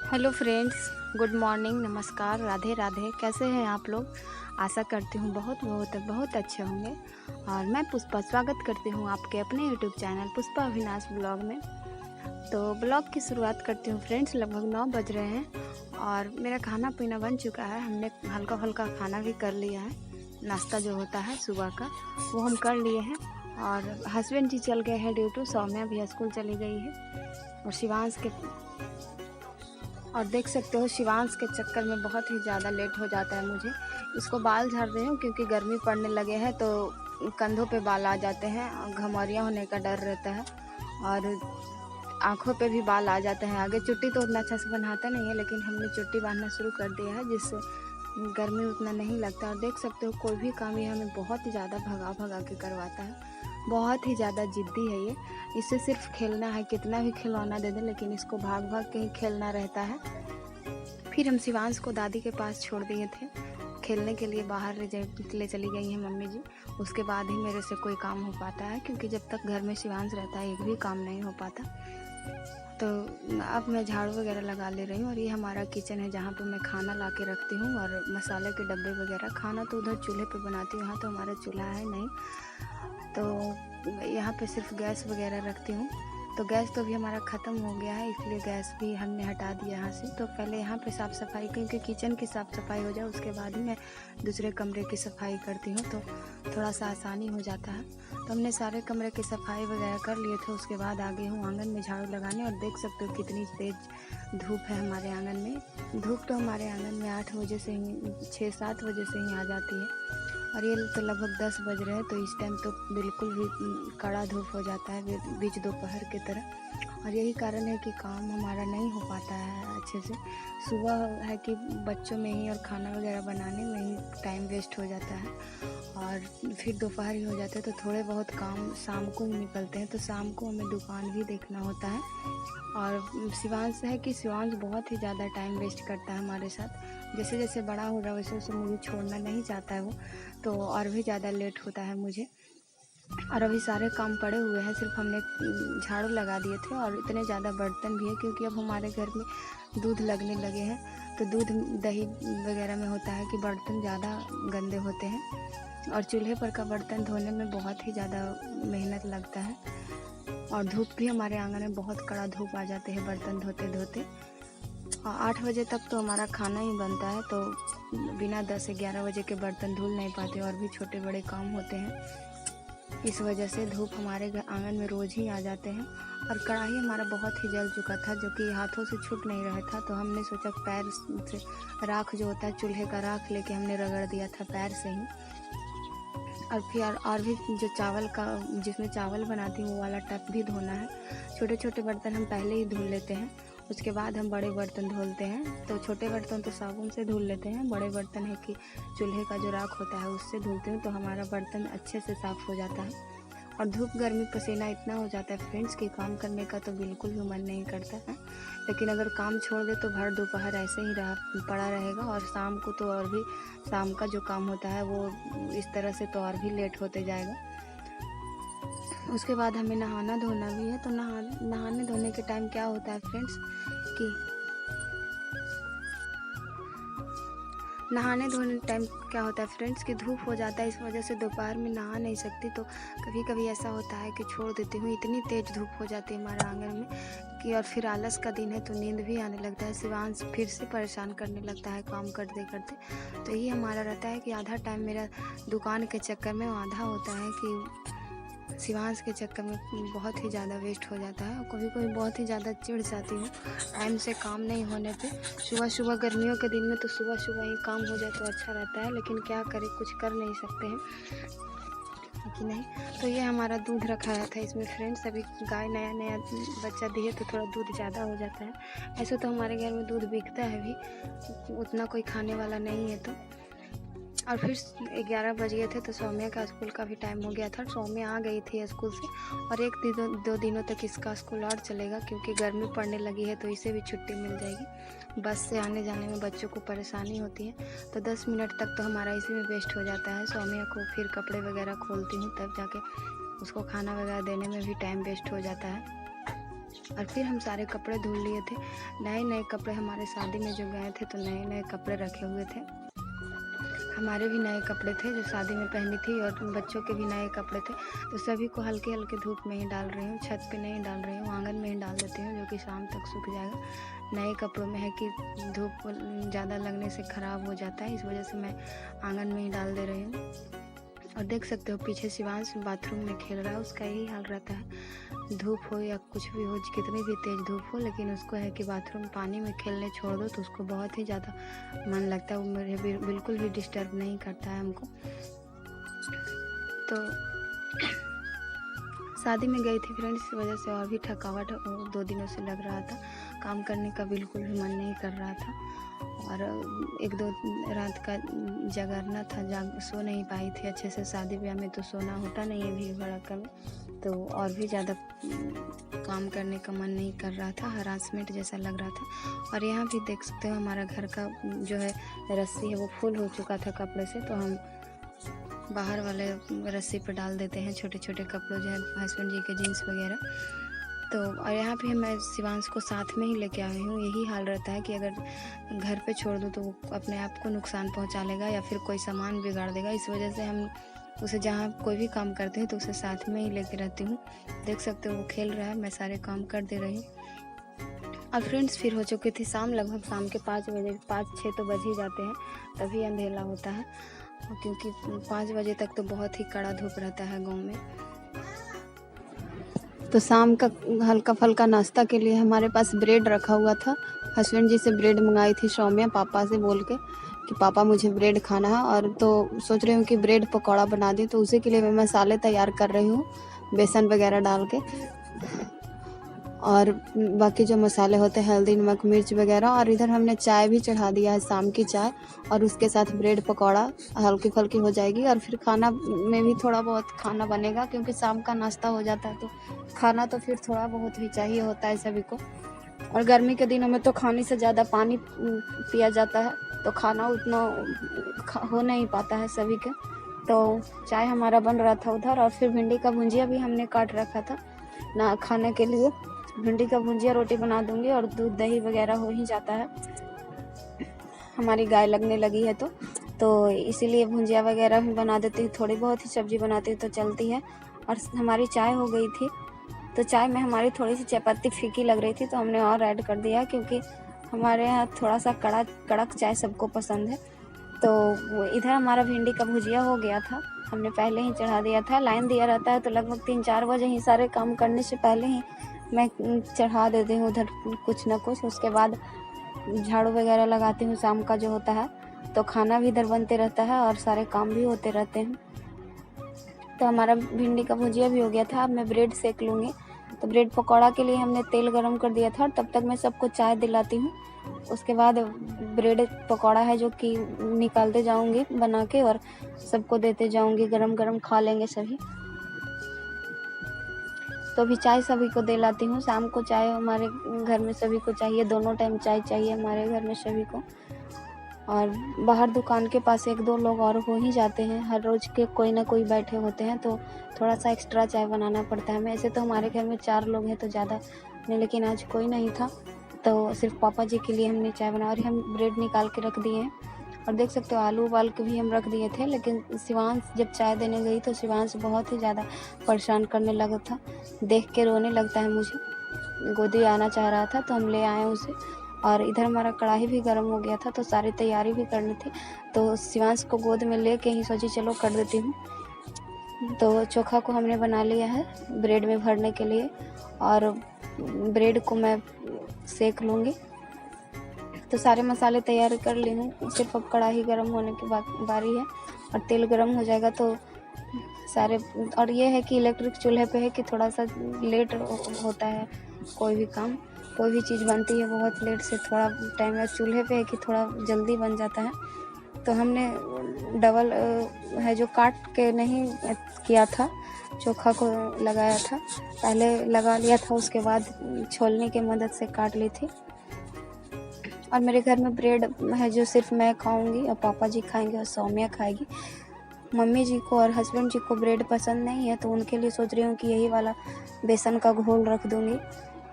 Hello friends, good morning, नमस्कार, राधे राधे। कैसे हैं आप लोग? आशा करती हूँ बहुत बहुत बहुत अच्छे होंगे। और मैं पुष्पा स्वागत करती हूँ आपके अपने YouTube channel Pushpa Avinash blog में। तो ब्लॉग की शुरुआत करती हूँ फ्रेंड्स। लगभग 9 बज रहे हैं और मेरा खाना पीना बन चुका है। हमने हल्का हल्का खाना भी कर लिया है। नाश्ता जो होता है सुबह का वो हम कर लिए हैं। और हस्बैंड जी चल गए हैं ड्यूटी, सौम्या भी स्कूल चली गई है। और देख सकते हो शिवांश के चक्कर में बहुत ही ज़्यादा लेट हो जाता है मुझे। इसको बाल झाड़ रही हूँ क्योंकि गर्मी पड़ने लगे हैं तो कंधों पे बाल आ जाते हैं और घमौरियाँ होने का डर रहता है। और आँखों पे भी बाल आ जाते हैं। आगे चुट्टी तो उतना अच्छा से बनाता नहीं है, लेकिन हमने चुट्टी बांधना शुरू कर दिया है जिससे गर्मी उतना नहीं लगता। और देख सकते हो कोई भी काम ये हमें बहुत ही ज़्यादा भगा भगा के करवाता है। बहुत ही ज़्यादा ज़िद्दी है ये। इसे सिर्फ खेलना है, कितना भी खिलौना दे दें लेकिन इसको भाग भाग के ही खेलना रहता है। फिर हम शिवांश को दादी के पास छोड़ दिए थे खेलने के लिए। बाहर ले चली गई हैं मम्मी जी। उसके बाद ही मेरे से कोई काम हो पाता है, क्योंकि जब तक घर में शिवांश रहता है एक भी काम नहीं हो पाता। तो अब मैं झाड़ू वगैरह लगा ले रही हूँ। और ये हमारा किचन है जहाँ पे मैं खाना ला के रखती हूँ और मसाले के डब्बे वगैरह। खाना तो उधर चूल्हे पे बनाती हूँ, यहाँ तो हमारा चूल्हा है नहीं, तो यहाँ पे सिर्फ गैस वगैरह रखती हूँ। तो गैस तो भी हमारा ख़त्म हो गया है, इसलिए गैस भी हमने हटा दिया यहाँ से। तो पहले यहाँ पे साफ़ सफाई, क्योंकि किचन की साफ़ सफाई हो जाए उसके बाद ही मैं दूसरे कमरे की सफाई करती हूँ, तो थोड़ा सा आसानी हो जाता है। तो हमने सारे कमरे की सफाई वगैरह कर लिए थे। उसके बाद आ गई हूँ आंगन में झाड़ू लगाने। और देख सकते हो कितनी तेज़ धूप है हमारे आंगन में। धूप तो हमारे आंगन में 8 बजे से ही, 6-7 बजे से ही आ जाती है। और ये तो लगभग 10 बज रहे हैं, तो इस टाइम तो बिल्कुल भी कड़ा धूप हो जाता है बीच दोपहर की तरह। और यही कारण है कि काम हमारा नहीं हो पाता है अच्छे से। सुबह है कि बच्चों में ही और खाना वगैरह बनाने में ही टाइम वेस्ट हो जाता है, और फिर दोपहर ही हो जाता है। तो थोड़े बहुत काम शाम को ही निकलते हैं, तो शाम को हमें दुकान भी देखना होता है। और शिवांश है कि शिवांश बहुत ही ज़्यादा टाइम वेस्ट करता है हमारे साथ। जैसे जैसे बड़ा हो रहा है वैसे वैसे मुझे छोड़ना नहीं चाहता है वो, तो और भी ज़्यादा लेट होता है मुझे। और अभी सारे काम पड़े हुए हैं, सिर्फ हमने झाड़ू लगा दिए थे। और इतने ज़्यादा बर्तन भी है क्योंकि अब हमारे घर में दूध लगने लगे हैं, तो दूध दही वगैरह में होता है कि बर्तन ज़्यादा गंदे होते हैं। और चूल्हे पर का बर्तन धोने में बहुत ही ज़्यादा मेहनत लगता है। और धूप भी हमारे आंगन में बहुत कड़ा धूप आ जाते हैं बर्तन धोते धोते। 8 बजे तक तो हमारा खाना ही बनता है, तो बिना 10-11 बजे के बर्तन धुल नहीं पाते और भी छोटे बड़े काम होते हैं। इस वजह से धूप हमारे आंगन में रोज़ ही आ जाते हैं। और कढ़ाई हमारा बहुत ही जल चुका था, जो कि हाथों से छूट नहीं रहा था, तो हमने सोचा पैर से राख जो होता है चूल्हे का राख लेके हमने रगड़ दिया था पैर से ही। और फिर और भी जो चावल का, जिसमें चावल बनाती हूँ वो वाला टप भी धोना है। छोटे छोटे बर्तन हम पहले ही धुल लेते हैं, उसके बाद हम बड़े बर्तन धुलते हैं। तो छोटे बर्तन तो साबुन से धुल लेते हैं, बड़े बर्तन है कि चूल्हे का जो राख होता है उससे धुलते हैं, तो हमारा बर्तन अच्छे से साफ़ हो जाता है। और धूप गर्मी पसीना इतना हो जाता है फ्रेंड्स कि काम करने का तो बिल्कुल भी मन नहीं करता है। लेकिन अगर काम छोड़ दे तो भर दोपहर ऐसे ही पड़ा रहेगा। और शाम को तो और भी, शाम का जो काम होता है वो इस तरह से तो और भी लेट होते जाएगा। उसके बाद हमें नहाना धोना भी है। तो नहाने धोने के टाइम क्या होता है फ्रेंड्स कि नहाने धोने टाइम क्या होता है फ्रेंड्स कि धूप हो जाता है, इस वजह से दोपहर में नहा नहीं सकती। तो कभी कभी ऐसा होता है कि छोड़ देती हूँ। इतनी तेज़ धूप हो जाती है हमारे आंगन में कि, और फिर आलस का दिन है तो नींद भी आने लगता है। शिवांश फिर से परेशान करने लगता है काम करते करते। तो यही हमारा रहता है कि आधा टाइम मेरा दुकान के चक्कर में, आधा होता है कि शिवांश के चक्कर में बहुत ही ज़्यादा वेस्ट हो जाता है। और कभी कभी बहुत ही ज़्यादा चिढ़ जाती हूँ टाइम से काम नहीं होने पे। सुबह सुबह गर्मियों के दिन में तो सुबह सुबह ही काम हो जाए तो अच्छा रहता है, लेकिन क्या करें, कुछ कर नहीं सकते हैं कि नहीं। तो ये हमारा दूध रखाया था इसमें फ्रेंड्स। अभी गाय नया नया बच्चा दी है तो थोड़ा दूध ज़्यादा हो जाता है। ऐसे तो हमारे घर में दूध बिकता है भी, उतना कोई खाने वाला नहीं है तो। और फिर 11 बज गए थे तो सौम्या का स्कूल का भी टाइम हो गया था। सौम्या आ गई थी स्कूल से, और 1-2 दिनों तक इसका स्कूल और चलेगा क्योंकि गर्मी पड़ने लगी है, तो इसे भी छुट्टी मिल जाएगी। बस से आने जाने में बच्चों को परेशानी होती है, तो 10 मिनट तक तो हमारा इसी में वेस्ट हो जाता है। सौम्या को फिर कपड़े वगैरह खोलती हूँ, तब जाके उसको खाना वगैरह देने में भी टाइम वेस्ट हो जाता है। और फिर हम सारे कपड़े धुल लिए थे। नए नए कपड़े हमारे शादी में जो गए थे तो नए नए कपड़े रखे हुए थे। हमारे भी नए कपड़े थे जो शादी में पहनी थी और बच्चों के भी नए कपड़े थे। तो सभी को हल्के हल्के धूप में ही डाल रही हूँ, छत पे नहीं डाल रही हूँ, आंगन में ही डाल देती हूँ, जो कि शाम तक सूख जाएगा। नए कपड़ों में है कि धूप ज़्यादा लगने से ख़राब हो जाता है, इस वजह से मैं आंगन में ही डाल दे रही हूँ। और देख सकते हो पीछे शिवांश बाथरूम में खेल रहा है, उसका यही हाल रहता है। धूप हो या कुछ भी हो, कितनी भी तेज़ धूप हो, लेकिन उसको है कि बाथरूम पानी में खेलने छोड़ दो तो उसको बहुत ही ज़्यादा मन लगता है। वो मुझे बिल्कुल भी डिस्टर्ब नहीं करता है हमको। तो शादी में गई थी फ्रेंड्स, इस वजह से और भी थकावट 2 दिनों से लग रहा था। काम करने का बिल्कुल भी मन नहीं कर रहा था और 1-2 रात का जागरना था, सो नहीं पाई थी अच्छे से। शादी ब्याह में तो सोना होता नहीं है भीड़ भड़का में, तो और भी ज़्यादा काम करने का मन नहीं कर रहा था, हरासमेंट जैसा लग रहा था। और यहाँ भी देख सकते हो हमारा घर का जो है रस्सी है वो फुल हो चुका था कपड़े से, तो हम बाहर वाले रस्सी पर डाल देते हैं छोटे छोटे कपड़ों जो है हस्बैंड जी के जीन्स वगैरह। तो और यहाँ पे मैं शिवांश को साथ में ही लेके आई हूँ। यही हाल रहता है कि अगर घर पे छोड़ दूँ तो वो अपने आप को नुकसान पहुँचा लेगा या फिर कोई सामान बिगाड़ देगा। इस वजह से हम उसे जहाँ कोई भी काम करते हैं तो उसे साथ में ही लेके रहती हूँ। देख सकते हो वो खेल रहा है, मैं सारे काम कर दे रही हूँ। और फ्रेंड्स फिर हो चुकी थी शाम, लगभग शाम के 5 बजे, 5-6 तो बज ही जाते हैं, तभी अंधेला होता है, क्योंकि 5 बजे तक तो बहुत ही कड़ा धूप रहता है गांव में। तो शाम का हल्का फुल्का नाश्ता के लिए हमारे पास ब्रेड रखा हुआ था। हस्बैंड जी से ब्रेड मंगाई थी सौम्या, पापा से बोल के कि पापा मुझे ब्रेड खाना है। और तो सोच रही हूँ कि ब्रेड पकौड़ा बना दी, तो उसी के लिए मैं मसाले तैयार कर रही हूँ, बेसन वगैरह डाल के, और बाकी जो मसाले होते हैं हल्दी नमक मिर्च वगैरह। और इधर हमने चाय भी चढ़ा दिया है, शाम की चाय, और उसके साथ ब्रेड पकौड़ा हल्की फुल्की हो जाएगी। और फिर खाना में भी थोड़ा बहुत खाना बनेगा, क्योंकि शाम का नाश्ता हो जाता है तो खाना तो फिर थोड़ा बहुत ही चाहिए होता है सभी को। और गर्मी के दिनों में तो खाने से ज़्यादा पानी पिया जाता है, तो खाना उतना हो नहीं पाता है सभी के। तो चाय हमारा बन रहा था उधर, और फिर भिंडी का भुंजिया भी हमने काट रखा था ना खाने के लिए। भिंडी का भुंजिया रोटी बना दूंगी, और दूध दही वगैरह हो ही जाता है। हमारी गाय लगने लगी है तो इसीलिए भुंजिया वगैरह भी बना देती हूँ, थोड़ी बहुत ही सब्जी बनाती हूँ तो चलती है। और हमारी चाय हो गई थी, तो चाय में हमारी थोड़ी सी चायपत्ती फीकी लग रही थी, तो हमने और ऐड कर दिया, क्योंकि हमारे यहाँ थोड़ा सा कड़क चाय सबको पसंद है। तो इधर हमारा भिंडी का भुजिया हो गया था, हमने पहले ही चढ़ा दिया था। लाइन दिया रहता है तो लगभग 3-4 बजे ही सारे काम करने से पहले ही मैं चढ़ा देती हूँ उधर कुछ ना कुछ। उसके बाद झाड़ू वगैरह लगाती हूँ शाम का जो होता है, तो खाना भी इधर बनते रहता है और सारे काम भी होते रहते हैं। तो हमारा भिंडी का भुजिया भी हो गया था। अब मैं ब्रेड सेक लूँगी। तो ब्रेड पकौड़ा के लिए हमने तेल गरम कर दिया था, और तब तक मैं सबको चाय दिलाती हूँ। उसके बाद ब्रेड पकौड़ा है जो कि निकालते जाऊँगी बना के, और सबको देते जाऊँगी, गरम गरम खा लेंगे सभी। तो अभी चाय सभी को दिलाती हूँ। शाम को चाय हमारे घर में सभी को चाहिए, दोनों टाइम चाय चाहिए हमारे घर में सभी को। और बाहर दुकान के पास 1-2 लोग और हो ही जाते हैं, हर रोज़ के कोई ना कोई बैठे होते हैं, तो थोड़ा सा एक्स्ट्रा चाय बनाना पड़ता है। ऐसे तो हमारे घर में 4 लोग हैं तो ज़्यादा नहीं, लेकिन आज कोई नहीं था तो सिर्फ पापा जी के लिए हमने चाय बना। और हम ब्रेड निकाल के रख दिए हैं, और देख सकते हो आलू उबाल के भी हम रख दिए थे। लेकिन शिवांश जब चाय देने गई तो शिवांश बहुत ही ज़्यादा परेशान करने लगा था, देख के रोने लगता है मुझे, गोदी आना चाह रहा था तो हम ले आए उसे। और इधर हमारा कढ़ाई भी गर्म हो गया था, तो सारी तैयारी भी करनी थी, तो शिवांश को गोद में ले के ही सोची चलो कर देती हूँ। तो चोखा को हमने बना लिया है ब्रेड में भरने के लिए, और ब्रेड को मैं सेक लूँगी। तो सारे मसाले तैयार कर ली हूँ, सिर्फ अब कढ़ाई गर्म होने की बारी है, और तेल गर्म हो जाएगा तो सारे। और ये है कि इलेक्ट्रिक चूल्हे पे है कि थोड़ा सा लेट होता है, कोई भी काम कोई भी चीज़ बनती है बहुत लेट से, थोड़ा टाइम है। चूल्हे पे है कि थोड़ा जल्दी बन जाता है। तो हमने डबल है जो काट के नहीं किया था, चोखा को लगाया था, पहले लगा लिया था, उसके बाद छोलने की मदद से काट ली थी। और मेरे घर में ब्रेड है जो सिर्फ मैं खाऊंगी, और पापा जी खाएंगे, और सौम्या खाएगी। मम्मी जी को और हस्बैंड जी को ब्रेड पसंद नहीं है, तो उनके लिए सोच रही हूँ कि यही वाला बेसन का घोल रख दूँगी,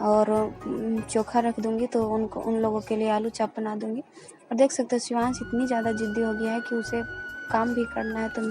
और चोखा रख दूँगी, तो उन लोगों के लिए आलू चाप बना दूँगी। और देख सकते हो शिवांश इतनी ज़्यादा ज़िद्दी हो गया है कि उसे काम भी करना है, तो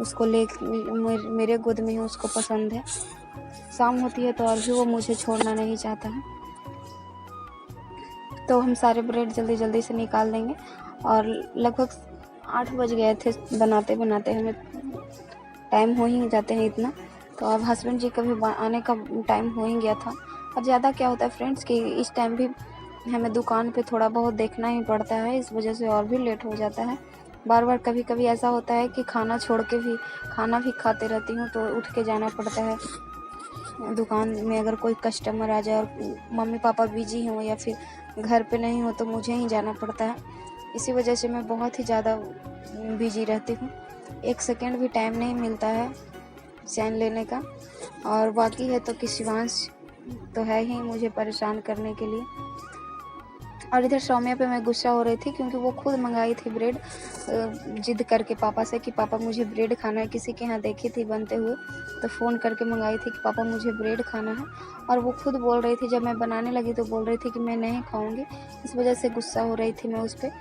उसको मेरे गोद में ही उसको पसंद है। शाम होती है तो और भी वो मुझे छोड़ना नहीं चाहता है। तो हम सारे ब्रेड जल्दी जल्दी से निकाल देंगे। और लगभग 8 बज गए थे बनाते बनाते, हमें टाइम हो ही जाते हैं इतना। तो अब हस्बैंड जी का भी आने का टाइम हो ही गया था। और ज़्यादा क्या होता है फ्रेंड्स कि इस टाइम भी हमें दुकान पे थोड़ा बहुत देखना ही पड़ता है, इस वजह से और भी लेट हो जाता है। बार बार कभी कभी ऐसा होता है कि खाना छोड़ के भी खाना भी खाते रहती हूँ, तो उठ के जाना पड़ता है दुकान में। अगर कोई कस्टमर आ जाए और मम्मी पापा बिजी हों या फिर घर पे नहीं हो, तो मुझे ही जाना पड़ता है। इसी वजह से मैं बहुत ही ज़्यादा बिजी रहती हूँ, 1 सेकेंड भी टाइम नहीं मिलता है चैन लेने का। और बाकी है तो कि शिवांश तो है ही मुझे परेशान करने के लिए। और इधर सौम्या पे मैं गुस्सा हो रही थी क्योंकि वो खुद मंगाई थी ब्रेड, जिद करके पापा से कि पापा मुझे ब्रेड खाना है। किसी के यहाँ देखी थी बनते हुए, तो फ़ोन करके मंगाई थी कि पापा मुझे ब्रेड खाना है। और वो खुद बोल रही थी, जब मैं बनाने लगी तो बोल रही थी कि मैं नहीं खाऊंगी। इस वजह से गुस्सा हो रही थी मैं उस पर।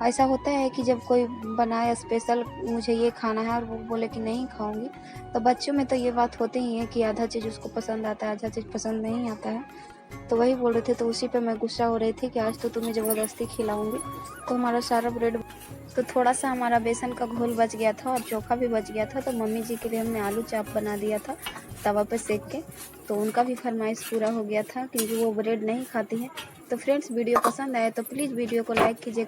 ऐसा होता है कि जब कोई बनाए स्पेशल मुझे ये खाना है और वो बोले कि नहीं खाऊंगी, तो बच्चों में तो ये बात होती ही है कि आधा चीज़ उसको पसंद आता है, आधा चीज़ पसंद नहीं आता है। तो वही बोल रहे थे, तो उसी पे मैं गुस्सा हो रही थी कि आज तो तुम्हें ज़बरदस्ती खिलाऊंगी। तो हमारा सारा ब्रेड, तो थोड़ा सा हमारा बेसन का घोल बच गया था और चोखा भी बच गया था, तो मम्मी जी के लिए हमने आलू चाप बना दिया था तवा पे सेक के। तो उनका भी फरमाइश पूरा हो गया था क्योंकि वो ब्रेड नहीं खाती है। तो फ्रेंड्स वीडियो पसंद आए तो प्लीज़ वीडियो को लाइक कीजिए,